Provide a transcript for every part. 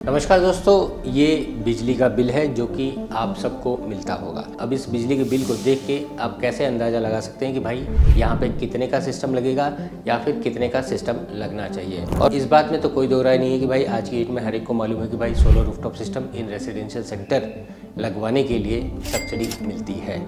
नमस्कार दोस्तों, ये बिजली का बिल है जो कि आप सबको मिलता होगा। अब इस बिजली के बिल को देख के आप कैसे अंदाज़ा लगा सकते हैं कि भाई यहाँ पे कितने का सिस्टम लगेगा या फिर कितने का सिस्टम लगना चाहिए। और इस बात में तो कोई दो राय नहीं है कि भाई आज की डेट में हर एक को मालूम है कि भाई solar rooftop system in residential sector लगवाने के लिए सब्सिडी मिलती है।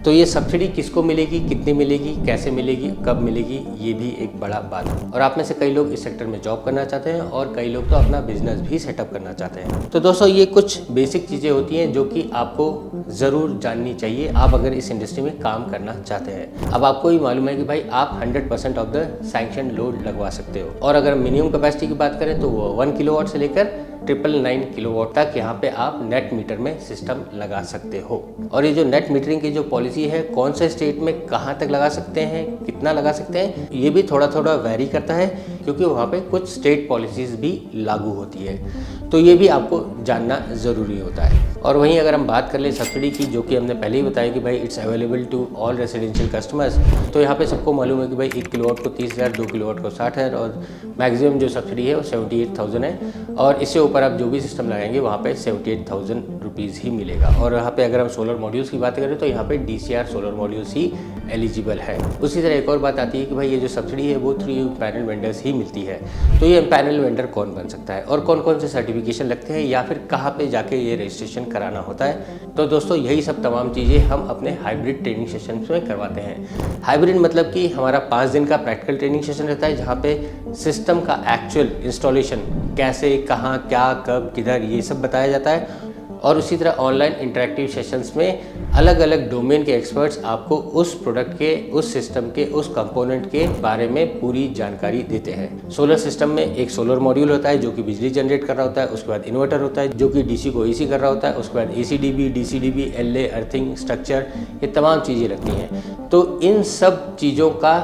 तो ये सब्सिडी किसको मिलेगी, कितनी मिलेगी, कैसे मिलेगी, कब मिलेगी, ये भी एक बड़ा बात है। और आप में से कई लोग इस सेक्टर में जॉब करना चाहते हैं और कई लोग तो अपना बिजनेस भी सेटअप करना चाहते हैं। तो दोस्तों, ये कुछ बेसिक चीज़ें होती हैं जो कि आपको ज़रूर जाननी चाहिए आप अगर इस इंडस्ट्री में काम करना चाहते हैं। अब आपको भी मालूम है कि भाई आप 100% ऑफ द सैंक्शन लोड लगवा सकते हो। और अगर मिनिमम कैपेसिटी की बात करें तो वो 1 किलोवाट से लेकर 999 किलोवाट तक यहाँ पे आप नेट मीटर में सिस्टम लगा सकते हो। और ये जो नेट मीटरिंग की जो पॉलिसी है, कौन से स्टेट में कहाँ तक लगा सकते हैं, कितना लगा सकते हैं, ये भी थोड़ा थोड़ा वैरी करता है क्योंकि वहाँ पे कुछ स्टेट पॉलिसीज़ भी लागू होती है। तो ये भी आपको जानना ज़रूरी होता है। और वहीं अगर हम बात कर लें सब्सिडी की, जो कि हमने पहले ही बताया कि भाई it's available to all residential customers, तो यहाँ पे सबको मालूम है कि भाई 1 किलोवाट को 30,000, 2 किलोवाट को 60,000 और मैक्सिमम जो सब्सिडी है वो 78,000 है। और इससे ऊपर आप जो भी सिस्टम लगाएंगे वहाँ पे 78,000 रुपीज़ ही मिलेगा। और यहाँ पे अगर हम सोलर मॉड्यूल्स की बात करें तो यहाँ पे DCR सोलर मॉड्यूल्स ही एलिजिबल है। उसी तरह एक और बात आती है कि भाई ये जो सब्सिडी है वो थ्रू पैनल वेंडर्स ही मिलती है। तो ये पैनल वेंडर कौन बन सकता है और कौन कौन से सर्टिफिकेशन लगते हैं या फिर कहाँ पे जाके ये रजिस्ट्रेशन कराना होता है। तो दोस्तों, यही सब तमाम चीज़ें हम अपने हाइब्रिड ट्रेनिंग सेशन में करवाते हैं। हाइब्रिड मतलब कि हमारा 5 दिन का प्रैक्टिकल ट्रेनिंग सेशन रहता है जहाँ पे सिस्टम का एक्चुअल इंस्टॉलेशन कैसे, कहाँ, क्या, कब, किधर, ये सब बताया जाता है। और उसी तरह ऑनलाइन इंटरेक्टिव सेशंस में अलग अलग डोमेन के एक्सपर्ट्स आपको उस प्रोडक्ट के, उस सिस्टम के, उस कंपोनेंट के बारे में पूरी जानकारी देते हैं। सोलर सिस्टम में एक सोलर मॉड्यूल होता है जो कि बिजली जनरेट कर रहा होता है, उसके बाद इन्वर्टर होता है जो कि DC को AC कर रहा होता है, उसके बाद ACDB, DCDB, LA, earthing, structure, ये तमाम चीज़ें लगती हैं। तो इन सब चीज़ों का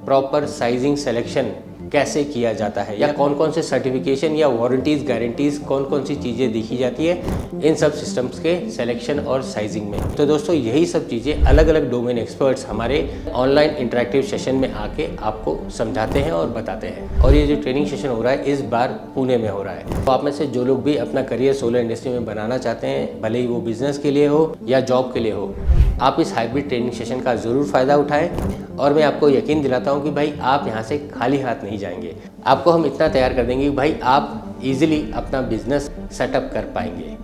प्रॉपर साइजिंग सिलेक्शन कैसे किया जाता है या कौन कौन से सर्टिफिकेशन या वारंटीज, गारंटीज, कौन कौन सी चीज़ें देखी जाती है इन सब सिस्टम्स के सिलेक्शन और साइजिंग में। तो दोस्तों, यही सब चीज़ें अलग अलग डोमेन एक्सपर्ट्स हमारे ऑनलाइन इंटरेक्टिव सेशन में आके आपको समझाते हैं और बताते हैं। और ये जो ट्रेनिंग सेशन हो रहा है इस बार पुणे में हो रहा है। तो आप में से जो लोग भी अपना करियर सोलर इंडस्ट्री में बनाना चाहते हैं, भले ही वो बिजनेस के लिए हो या जॉब के लिए हो, आप इस हाइब्रिड ट्रेनिंग सेशन का ज़रूर फ़ायदा उठाएं। और मैं आपको यकीन दिलाता हूं कि भाई आप यहां से खाली हाथ नहीं जाएंगे। आपको हम इतना तैयार कर देंगे कि भाई आप इजीली अपना बिजनेस सेटअप कर पाएंगे।